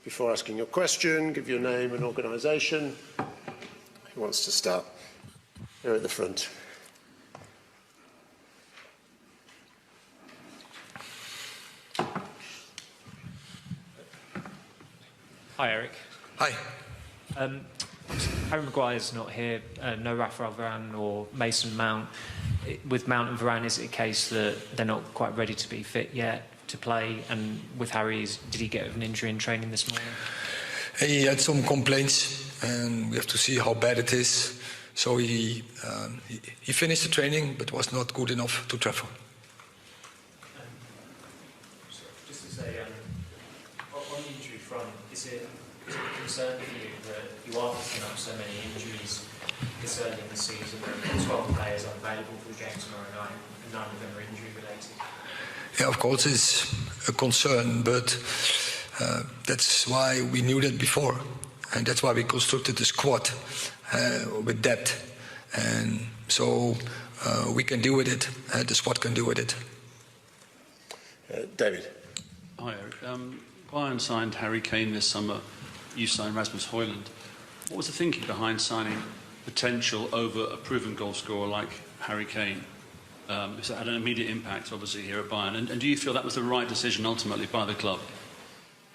Before asking your question, give your name and organisation. Who wants to start? Here at the front. Hi, Eric. Hi. Harry Maguire's not here, no Rafael Varane or Mason Mount. With Mount and Varane, is it a case that they're not quite ready to be fit yet to play? And with Harry, did he get an injury in training this morning? He had some complaints, and we have to see how bad it is. So he finished the training, but was not good enough to travel. Just to say, on the injury front, is it a concern for you that you are picking up so many injuries this early in the season, where 12 players are available for the game tomorrow night, and none of them are injury related? Yeah, of course, it's a concern, but that's why we knew that before, and that's why we constructed the squad with depth, and so we can deal with it. The squad can deal with it. David. Hi, Eric. Bayern signed Harry Kane this summer. You signed Rasmus Højlund. What was the thinking behind signing potential over a proven goal scorer like Harry Kane? It's had an immediate impact, obviously, here at Bayern. And do you feel that was the right decision ultimately by the club?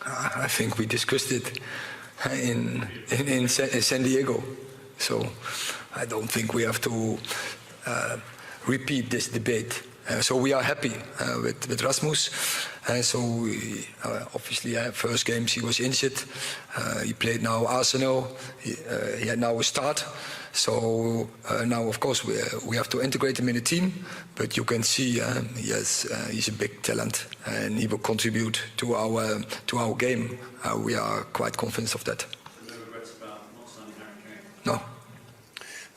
I think we discussed it in San Diego, so I don't think we have to repeat this debate. So we are happy with Rasmus. So obviously, first games he was injured. He played now Arsenal. He had now a start. So now, of course, we have to integrate him in the team. But you can see, yes, he's a big talent, and he will contribute to our game. We are quite convinced of that. No regrets about not signing Harry Kane? No.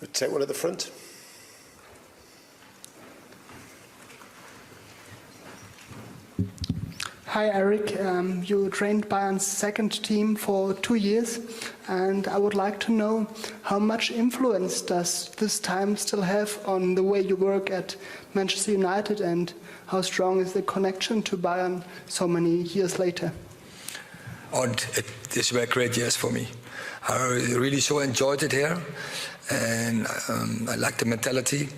We'll take one at the front. Hi Eric, you trained Bayern's second team for 2 years, and I would like to know how much influence does this time still have on the way you work at Manchester United, and how strong is the connection to Bayern so many years later? These were great years for me. I really so enjoyed it here, and I like the mentality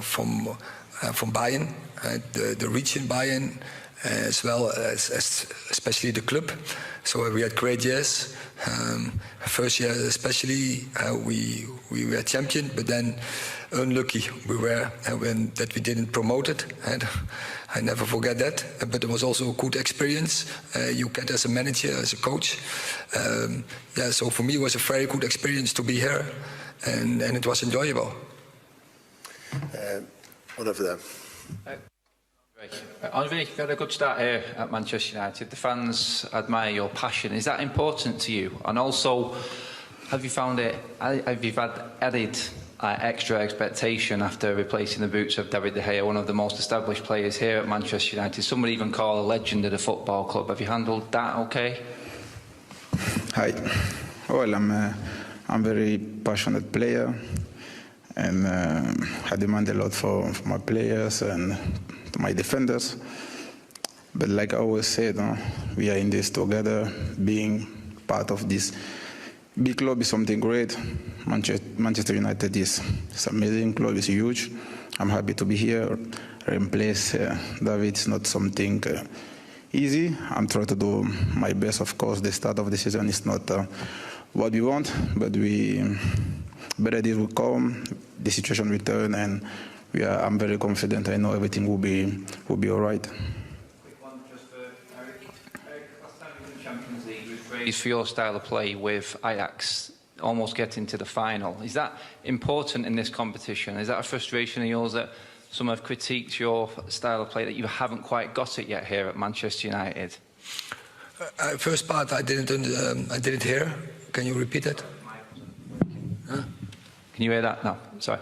from Bayern, the region Bayern, as well as especially the club. So we had great years. First year especially, we were champion, but then unlucky we were that we didn't promote it, and I never forget that. But it was also a good experience you get as a manager, as a coach. Yeah, so for me it was a very good experience to be here, and it was enjoyable. One over there. Andre, you've had a good start here at Manchester United. The fans admire your passion. Is that important to you? And also, have you had added extra expectation after replacing the boots of David De Gea, one of the most established players here at Manchester United? Some would even call a legend of the football club. Have you handled that okay? Hi. Well, I'm a very passionate player, and I demand a lot for my players and my defenders. But like I always said, we are in this together. Being part of this big club is something great. Manchester United is an amazing club, it's huge. I'm happy to be here. Replace David is not something easy. I'm trying to do my best. Of course, the start of the season is not what we want, but better days will come, the situation will turn, and I'm very confident. I know everything will be all right. Quick one just for Eric. Eric, last time you were in the Champions League, you were praised for your style of play with Ajax almost getting to the final. Is that important in this competition? Is that a frustration of yours that some have critiqued your style of play, that you haven't quite got it yet here at Manchester United? First part I didn't hear. Can you repeat that? Huh? Can you hear that? No, sorry.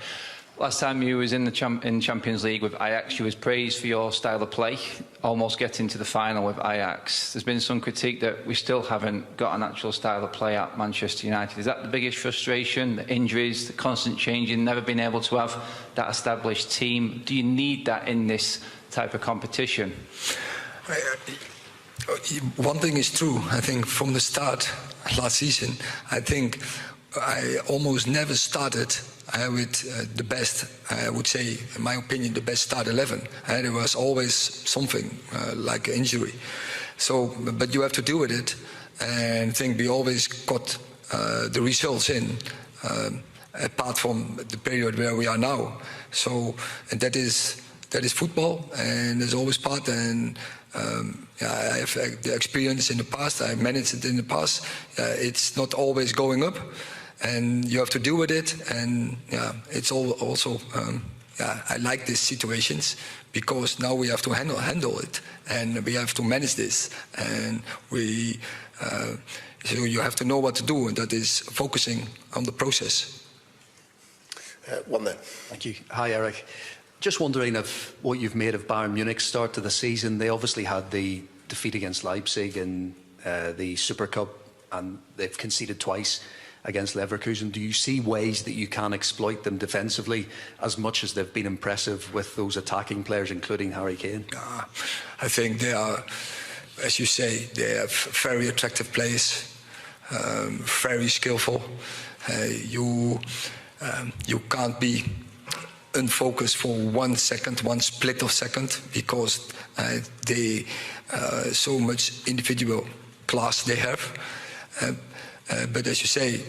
Last time you was in Champions League with Ajax, you was praised for your style of play, almost getting to the final with Ajax. There's been some critique that we still haven't got an actual style of play at Manchester United. Is that the biggest frustration, the injuries, the constant changing, never being able to have that established team? Do you need that in this type of competition? One thing is true. I think from the start last season, I think I almost never started with the best, I would say, in my opinion, the best start 11. There was always something like an injury. So, but you have to deal with it. And I think we always got the results in, apart from the period where we are now. So, and that is football, and there's always part. And I have the experience in the past. I managed it in the past. It's not always going up. And you have to deal with it, and it's also. I like these situations because now we have to handle it, and we have to manage this, and so you have to know what to do, and that is focusing on the process. One there. Thank you. Hi, Eric. Just wondering if what you've made of Bayern Munich's start to the season. They obviously had the defeat against Leipzig in the Super Cup, and they've conceded twice against Leverkusen. Do you see ways that you can exploit them defensively as much as they've been impressive with those attacking players, including Harry Kane? I think they are, as you say, they have very attractive players, very skillful. You can't be unfocused for 1 second, one split of second, because they so much individual class they have. But as you say,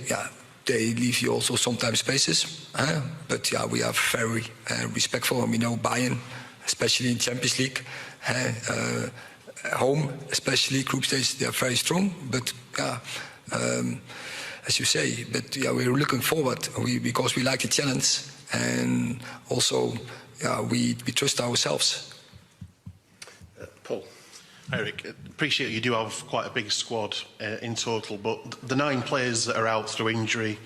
they leave you also sometimes spaces. But we are very respectful, and we know Bayern, especially in Champions League, home, especially group stage, they are very strong. But as you say, but we're looking forward because we like the challenge, and also we trust ourselves. Paul. Eric, appreciate you do have quite a big squad in total, but the 9 players that are out through injury,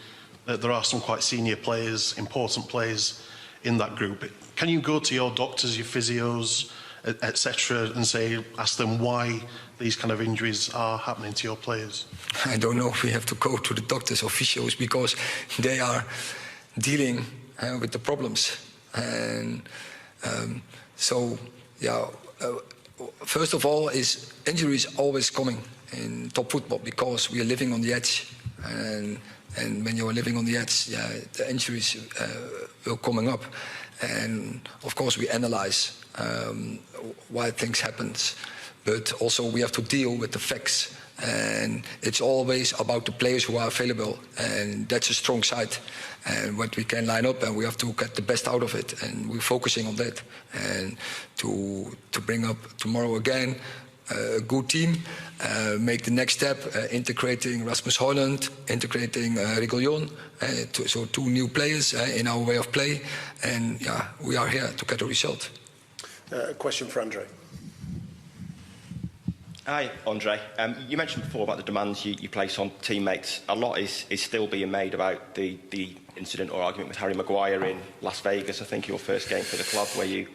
there are some quite senior players, important players in that group. Can you go to your doctors, your physios, etc., and ask them why these kind of injuries are happening to your players? I don't know if we have to go to the doctors or physios, because they are dealing with the problems, and first of all, injuries always coming in top football because we are living on the edge, and when you are living on the edge, the injuries will coming up, and of course we analyze why things happen, but also we have to deal with the facts, and it's always about the players who are available, and that's a strong side, and what we can line up, and we have to get the best out of it, and we're focusing on that, and to bring up tomorrow again a good team, make the next step, integrating Rasmus Højlund, integrating Reguilón, so 2 new players in our way of play, and we are here to get a result. A question for Andre. Hi, Andre. You mentioned before about the demands you place on teammates. A lot is still being made about the incident or argument with Harry Maguire in Las Vegas, I think your first game for the club, where you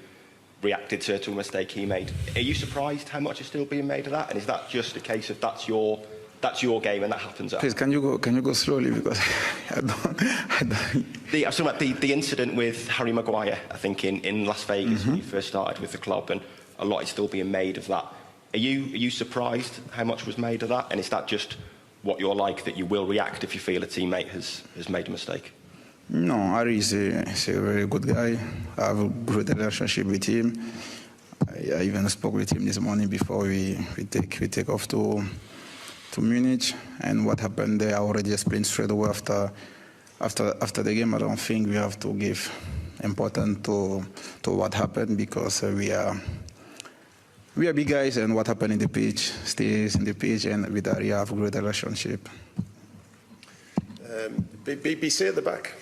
reacted to a mistake he made. Are you surprised how much is still being made of that? And is that just a case of that's your game and that happens at Please, can you go slowly, because I don't. I was talking about the incident with Harry Maguire, I think, in Las Vegas when you first started with the club, and a lot is still being made of that. Are you surprised how much was made of that? And is that just what you're like, that you will react if you feel a teammate has made a mistake? No, Harry is a very good guy. I have a good relationship with him. I even spoke with him this morning before we take off to Munich. And what happened there, I already explained straight away after the game. I don't think we have to give importance to what happened, because we are big guys, and what happened in the pitch stays in the pitch, and with Harry I have a great relationship. BBC at the back.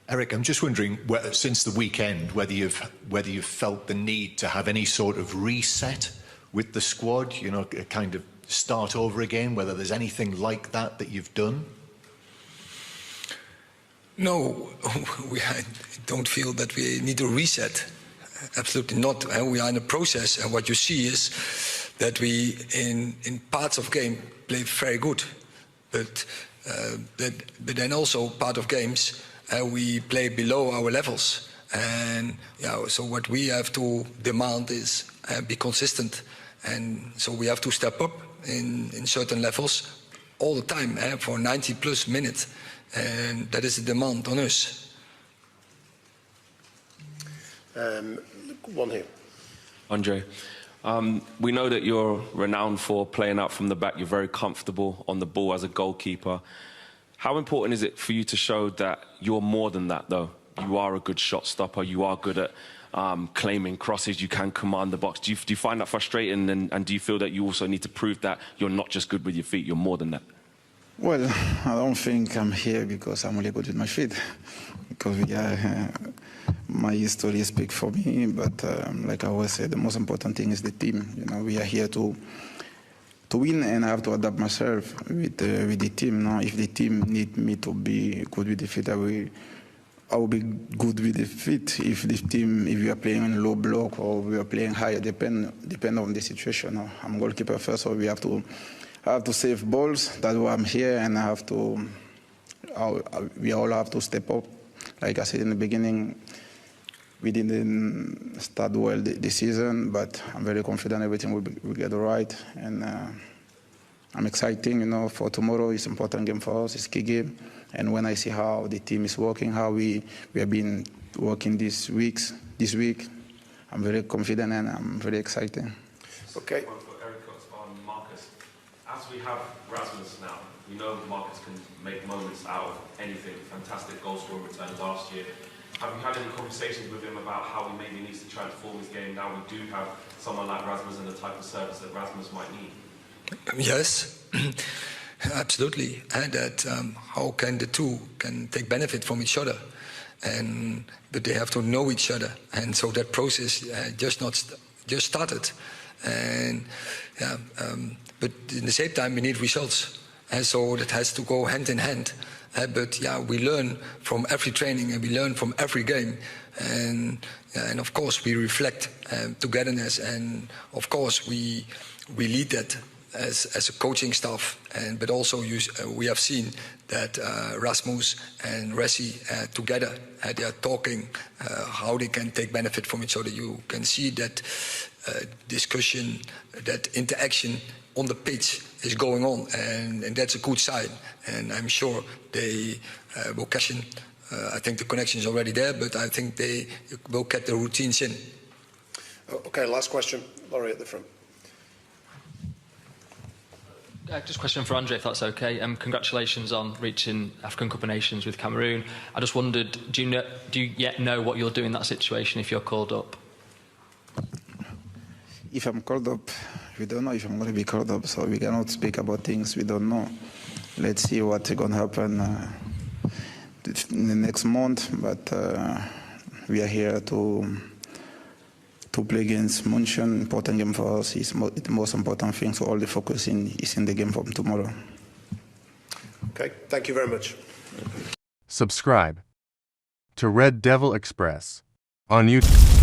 Eric, I'm just wondering, since the weekend, whether you've felt the need to have any sort of reset with the squad, kind of start over again, whether there's anything like that you've done? No, I don't feel that we need a reset. Absolutely not. We are in a process, and what you see is that we, in parts of game, play very good. But but then also part of games we play below our levels, and so what we have to demand is be consistent, and so we have to step up in certain levels all the time for 90 plus minutes, and that is the demand on us. One here. Andre, we know that you're renowned for playing out from the back. You're very comfortable on the ball as a goalkeeper. How important is it for you to show that you're more than that, though? You are a good shot stopper. You are good at claiming crosses. You can command the box. Do you find that frustrating? And do you feel that you also need to prove that you're not just good with your feet, you're more than that? Well, I don't think I'm here because I'm only good with my feet. Because my history speaks for me. But like I always say, the most important thing is the team. You know, we are here to win, and I have to adapt myself with the team. Now, if the team need me to be good with the feet, I will be good with the feet. If we are playing in low block or we are playing high, depend on the situation. I'm goalkeeper first, so I have to save balls. That's why I'm here, and we all have to step up. Like I said in the beginning, we didn't start well the season, but I'm very confident everything will get right, and I'm excited. You know, for tomorrow. It's an important game for us. It's a key game. And when I see how the team is working, how we have been working this week, I'm very confident and I'm very excited. Okay. Marcus, as we have Rasmus now, we know Marcus can make moments out of anything. Fantastic goal scoring return last year. Have you had any conversations with him about how he maybe needs to transform his game now we do have someone like Rasmus and the type of service that Rasmus might need? Yes. Absolutely, and that how can the two can take benefit from each other, but they have to know each other, and so that process just started, and but in the same time we need results, and so that has to go hand in hand. But we learn from every training and we learn from every game, and of course we reflect togetherness, and of course we lead that. As a coaching staff, but also we have seen that Rasmus and Resi together, they are talking how they can take benefit from each other. You can see that discussion, that interaction on the pitch is going on, and that's a good sign. And I'm sure they will catch in. I think the connection is already there, but I think they will get the routines in. Okay, last question. Laurie at the front. Just a question for Andre, if that's okay. Congratulations on reaching African Cup of Nations with Cameroon. I just wondered, do you yet know what you'll do in that situation if you're called up? If I'm called up, we don't know if I'm going to be called up, so we cannot speak about things we don't know. Let's see what's going to happen in the next month, but we are here to play against Munchen. Important game for us. It's the most important thing, so all the focus is in the game from tomorrow. Okay, thank you very much. Subscribe to Red Devil Express on YouTube.